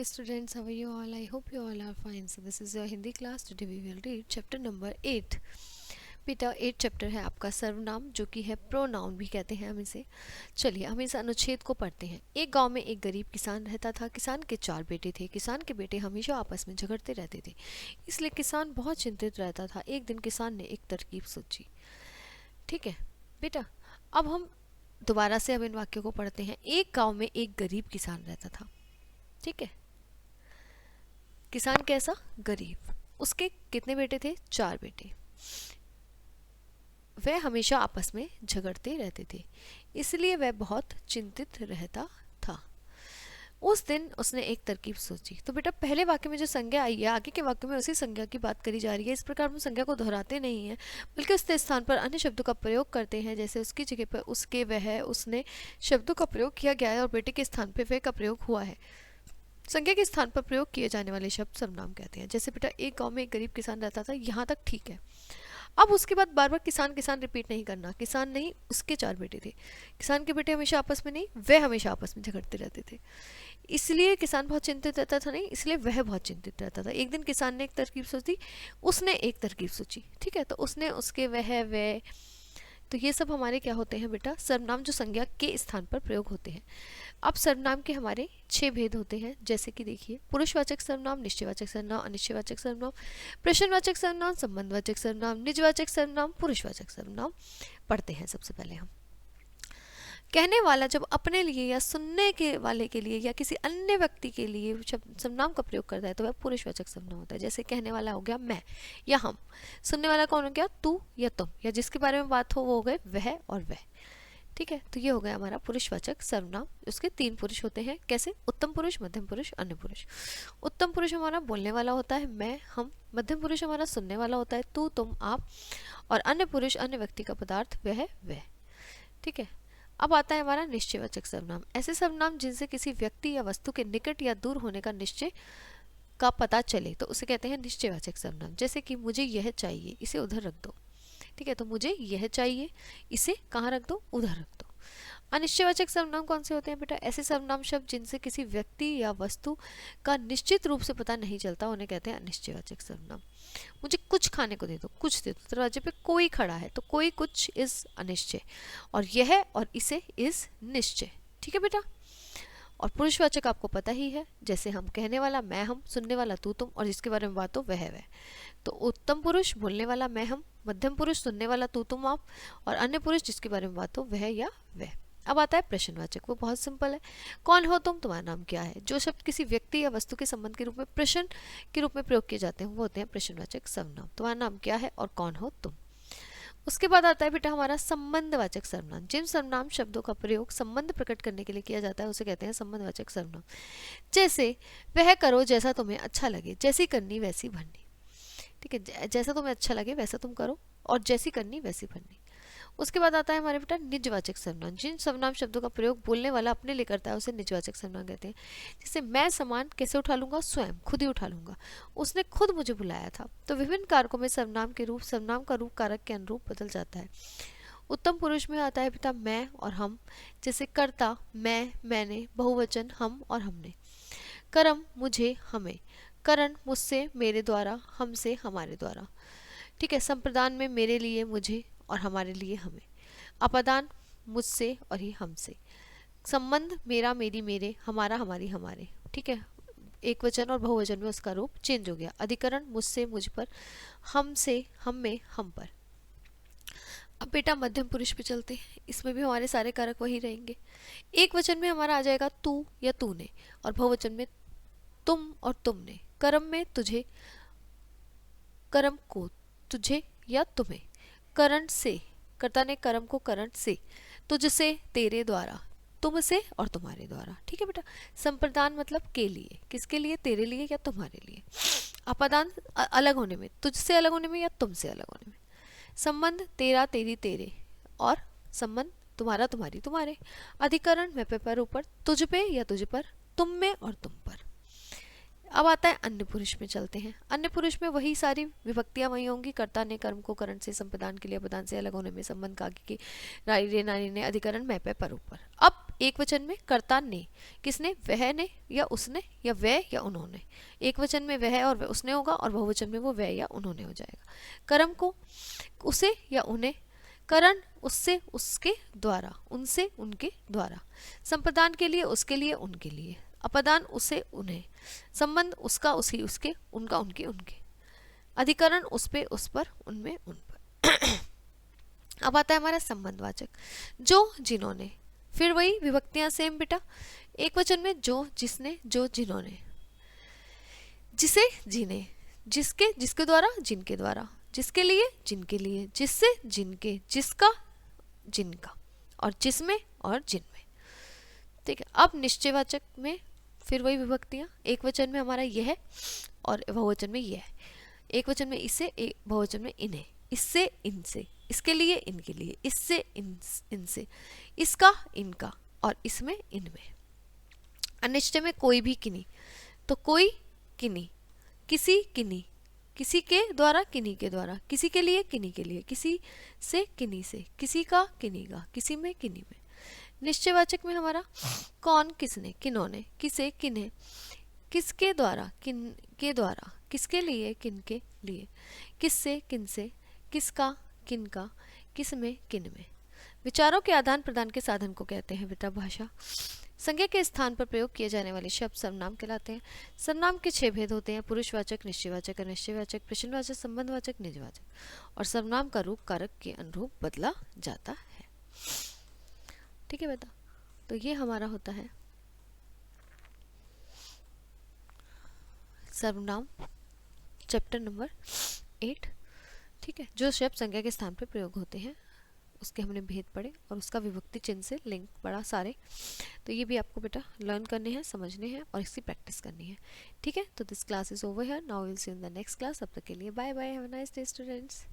students, how are you all? I hope you all are fine. So this is your Hindi class. Today we will read chapter number 8. बेटा 8 chapter है आपका सर्वनाम, जो कि है pronoun भी कहते हैं हम इसे। चलिए हम इस अनुच्छेद को पढ़ते हैं। एक गांव में एक गरीब किसान रहता था। किसान के 4 बेटे थे। किसान के बेटे हमेशा आपस में झगड़ते रहते थे, इसलिए किसान बहुत चिंतित रहता था। एक दिन किसान ने एक तरकीब सोची। ठीक है बेटा, अब हम दोबारा से अब इन वाक्यों को पढ़ते हैं। एक गांव में एक गरीब किसान रहता था। ठीक है, किसान कैसा? गरीब। उसके कितने बेटे थे? 4 बेटे। वह हमेशा आपस में झगड़ते रहते थे, इसलिए वह बहुत चिंतित रहता था। उस दिन उसने एक तरकीब सोची। तो बेटा पहले वाक्य में जो संज्ञा आई है, आगे के वाक्य में उसी संज्ञा की बात करी जा रही है। इस प्रकार हम संज्ञा को दोहराते नहीं हैं, बल्कि उसके स्थान पर अन्य शब्दों का प्रयोग करते हैं। जैसे उसकी जगह पर उसके, वह, उसने शब्दों का प्रयोग किया गया है और बेटे के स्थान पर वह का प्रयोग हुआ है। संज्ञा के स्थान पर प्रयोग किए जाने वाले शब्द सर्वनाम कहते हैं। जैसे बेटा एक गांव में एक गरीब किसान रहता था, यहाँ तक ठीक है। अब उसके बाद बार बार किसान किसान रिपीट नहीं करना। किसान नहीं, उसके 4 बेटे थे। किसान के बेटे हमेशा आपस में नहीं, वह हमेशा आपस में झगड़ते रहते थे, इसलिए किसान बहुत चिंतित रहता था। नहीं, इसलिए वह बहुत चिंतित रहता था। एक दिन किसान ने एक तरकीब सोची, उसने एक तरकीब सोची। ठीक है, तो उसने, उसके, वह, तो ये सब हमारे क्या होते हैं बेटा? सर्वनाम जो संज्ञा के स्थान पर प्रयोग होते हैं। अब सर्वनाम के हमारे 6 भेद होते हैं। जैसे कि देखिए, पुरुषवाचक सर्वनाम, निश्चयवाचक सर्वनाम, अनिश्चयवाचक सर्वनाम, प्रश्नवाचक सर्वनाम, संबंधवाचक सर्वनाम, निजवाचक सर्वनाम, पुरुषवाचक सर्वनाम पढ़ते हैं। सबसे पहले हम कहने वाला जब अपने लिए या सुनने के वाले के लिए या किसी अन्य व्यक्ति के लिए सर्वनाम का प्रयोग करता है तो वह पुरुषवाचक सर्वनाम होता है। जैसे कहने वाला हो गया मैं या हम, सुनने वाला कौन हो गया? तू या तुम, या जिसके बारे में बात हो वो हो गए वह और वह। ठीक है, तो ये हो गया हमारा पुरुषवाचक सर्वनाम। उसके 3 पुरुष होते हैं। कैसे? उत्तम पुरुष, मध्यम पुरुष, अन्य पुरुष। उत्तम पुरुष हमारा बोलने वाला होता है मैं, हम। मध्यम पुरुष हमारा सुनने वाला होता है तू, तुम, आप। और अन्य पुरुष, अन्य व्यक्ति का पदार्थ वह। ठीक है, अब आता है हमारा निश्चयवाचक सर्वनाम। ऐसे सर्वनाम जिनसे किसी व्यक्ति या वस्तु के निकट या दूर होने का निश्चय का पता चले तो उसे कहते हैं निश्चयवाचक सर्वनाम। जैसे कि मुझे यह चाहिए, इसे उधर रख दो। ठीक है, तो मुझे यह चाहिए, इसे कहाँ रख दो? उधर रख दो। अनिश्चयवाचक सर्वनाम कौन से होते हैं बेटा? ऐसे सर्वनाम शब्द जिनसे किसी व्यक्ति या वस्तु का निश्चित रूप से पता नहीं चलता, उन्हें कहते हैं अनिश्चयवाचक सर्वनाम। मुझे कुछ खाने को दे दो, कुछ दे दो। दरवाजे पे कोई खड़ा है, तो कोई, कुछ इज अनिश्चय, और यह और इसे इज निश्चय। ठीक है बेटा। और पुरुषवाचक आपको पता ही है। जैसे हम, कहने वाला मैं, हम, सुनने वाला तू, तुम, और जिसके बारे में बात हो वह। तो उत्तम पुरुष बोलने वाला मैं, हम, मध्यम पुरुष सुनने वाला तू, तुम, आप, और अन्य पुरुष जिसके बारे में बात हो वह या वह। अब आता है प्रश्नवाचक। वो बहुत सिंपल है। कौन हो तुम? तुम्हारा नाम क्या है? जो शब्द किसी व्यक्ति या वस्तु के संबंध के रूप में प्रश्न के रूप में प्रयोग किए जाते हैं वो होते हैं प्रश्नवाचक सर्वनाम। तुम्हारा नाम क्या है और कौन हो तुम। उसके बाद आता है बेटा हमारा संबंधवाचक सर्वनाम। जिन सर्वनाम शब्दों का प्रयोग संबंध प्रकट करने के लिए किया जाता है उसे कहते हैं संबंधवाचक सर्वनाम। जैसे वह करो जैसा तुम्हें अच्छा लगे, जैसी करनी वैसी भरनी। ठीक है, जैसा तुम्हें अच्छा लगे वैसा तुम करो, और जैसी करनी वैसी भरनी। उसके बाद आता है हमारे बेटा निजवाचक सर्वनाम। जिन सर्वनाम शब्दों का प्रयोग बोलने वाला अपने लिए करता है उसे निजवाचक सर्वनाम कहते हैं। जैसे मैं सामान कैसे उठा लूंगा? स्वयं, खुद ही उठा लूंगा। उसने खुद मुझे बुलाया था। तो विभिन्न कारकों में सर्वनाम के रूप, सर्वनाम का रूप कारक के अनुरूप बदल जाता है। उत्तम पुरुष में आता है बेटा मैं और हम। जैसे कर्ता मैं, मैंने, बहुवचन हम और हमने। कर्म मुझे, हमें। करण मुझसे, मेरे द्वारा, हमसे, हमारे द्वारा। ठीक है, संप्रदान में मेरे लिए, मुझे, और हमारे लिए, हमें। अपादान मुझसे और ही हमसे। संबंध मेरा, मेरी, मेरे, हमारा, हमारी, हमारे। ठीक है, एक वचन और बहुवचन में उसका रूप चेंज हो गया। अधिकरण मुझसे, मुझ पर, हमसे, हम में, हम पर। अब बेटा मध्यम पुरुष पे चलते हैं। इसमें भी हमारे सारे कारक वही रहेंगे। एक वचन में हमारा आ जाएगा तू या तूने, और बहुवचन में तुम और तुमने। कर्म में तुझे, कर्म को, तुझे या तुम्हें। करण से, कर्ता ने कर्म को करण से। तुझसे, तेरे द्वारा, तुमसे और तुम्हारे द्वारा। ठीक है बेटा। संप्रदान मतलब के लिए, किसके लिए? तेरे लिए या तुम्हारे लिए। अपादान अलग होने में, तुझसे अलग होने में या तुमसे अलग होने में। संबंध तेरा, तेरी, तेरे, और संबंध तुम्हारा, तुम्हारी, तुम्हारे। अधिकरण मैं पे, पर, ऊपर, तुझ पे या तुझ पर, तुम में और तुम पर। अब आता है अन्य पुरुष में चलते हैं। अन्य पुरुष में वही सारी विभक्तियां वही होंगी। कर्ता ने कर्म को करण से, संप्रदान के लिए अपदान से अलग होने में, संबंध का की, नारी रे नारी ने, अधिकरण मैं पे, पर, ऊपर। अब एक वचन में कर्ता ने, किसने, वह ने या उसने या वह या उन्होंने। एक वचन में वह और उसने होगा और बहुवचन में वो वह या उन्होंने हो जाएगा। कर्म को उसे या उन्हें, करण उससे उसके द्वारा, उनसे उनके द्वारा। संप्रदान के लिए उसके लिए उनके लिए, अपदान उसे उन्हें, संबंध उसका उसी उसके, उनका उनके उनके, अधिकरण उस पे उस पर, उनमें उन पर। अब आता है हमारा संबंधवाचक, जो जिन्होंने। फिर वही विभक्तियां सेम बेटा, एक वचन में जो जिसने जो जिन्होंने, जिसे जिन्हें, जिसके जिसके द्वारा जिनके द्वारा, जिसके लिए जिनके लिए, जिससे जिनके, जिसका जिनका, और जिसमें और जिनमें। ठीक है। अब निश्चयवाचक में फिर वही विभक्तियां, एक वचन में हमारा यह और बहुवचन में यह, एक वचन में इसे, एक बहुवचन में इन्हें, इससे इनसे, इसके लिए इनके लिए, इससे इनसे, इसका इनका, और इसमें इनमें। अनिश्चय में कोई भी किन्हीं, तो कोई किन्हीं, किसी किन्हीं, किसी के द्वारा किन्हीं के द्वारा, किसी के लिए किन्हीं के लिए, किसी से किन्हीं से, किसी का किन्हीं का, किसी में किन्हीं में। निश्चयवाचक में हमारा कौन किसने, किन्होंने, किसे किन्हें, किसके द्वारा किन के द्वारा, किसके लिए किनके लिए, किससे किनसे, किसका किनका, किसमें किनमें। विचारों के आदान प्रदान के साधन को कहते हैं बेटा भाषा। संज्ञा के स्थान पर प्रयोग किए जाने वाले शब्द सर्वनाम कहलाते हैं। सर्वनाम के 6 भेद होते हैं, पुरुषवाचक, निश्चयवाचक, अनिश्चयवाचक, प्रश्नवाचक, संबंधवाचक, निजवाचक। और सर्वनाम का रूप कारक के अनुरूप बदला जाता है। ठीक है बेटा, तो ये हमारा होता है सर्वनाम चैप्टर नंबर 8। ठीक है, जो शब्द संज्ञा के स्थान पर प्रयोग होते हैं उसके हमने भेद पढ़े और उसका विभक्ति चिन्ह से लिंक पढ़ा सारे। तो ये भी आपको बेटा लर्न करने हैं, समझने हैं और इसकी प्रैक्टिस करनी है। ठीक है, तो this class is over here, now will see in the next class. अब तक के लिए bye bye, have a nice day students.